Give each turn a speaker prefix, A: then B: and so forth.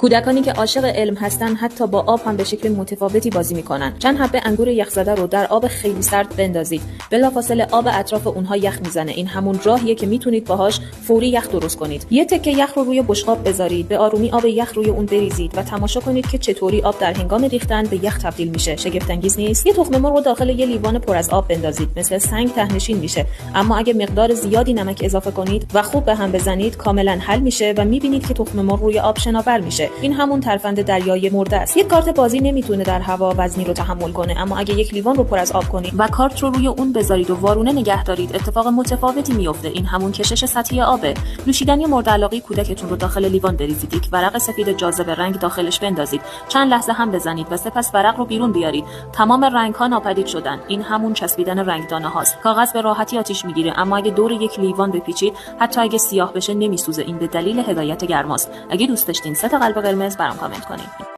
A: کودکانی که عاشق علم هستن حتی با آب هم به شکل متفاوتی بازی میکنن. چند حبه انگور یخزده رو در آب خیلی سرد بندازید. بلافاصله آب اطراف اونها یخ میزنه. این همون راهیه که میتونید باهاش فوری یخ درست کنید. یه تکه یخ رو روی بشقاب بذارید، به آرومی آب یخ روی اون بریزید و تماشا کنید که چطوری آب در هنگام ریختن به یخ تبدیل میشه. شگفت انگیز نیست؟ یه تخم مرغ رو داخل یه لیوان پر از آب بندازید، مثل سنگ ته‌نشین میشه. اما اگه مقدار زیادی نمک اضافه کنید و خوب به هم بزنید، کاملا حل میشه و میبینید که تخم مرغ روی آب شناور میشه. این همون ترفند دریای مرده است. یک کارت بازی نمیتونه در هوا وزنی رو تحمل کنه، اما اگه یک لیوان رو پر از آب کنید و کارت رو روی اون بذارید و وارونه نگه دارید، اتفاق متفاوتی میفته. این همون کشش سطحی آبه. نوشیدنی مورد علاقه کودکتون رو داخل لیوان بریزید، یک ورق سفید جاذبه رنگ داخلش بندازید، چند لحظه هم بزنید و سپس ورق رو بیرون بیارید. تمام رنگ‌ها ناپدید شدن. این همون چسبیدن رنگدانه هاست. کاغذ به راحتی آتیش میگیره، اما اگه دور یک لیوان بپیچید، حتی اگه سیاه بشه نمیسوزه. این به دلیل هدایت گرماست. اگه دوست داشتین 3 تا قلب قرمز برام کامنت کنید.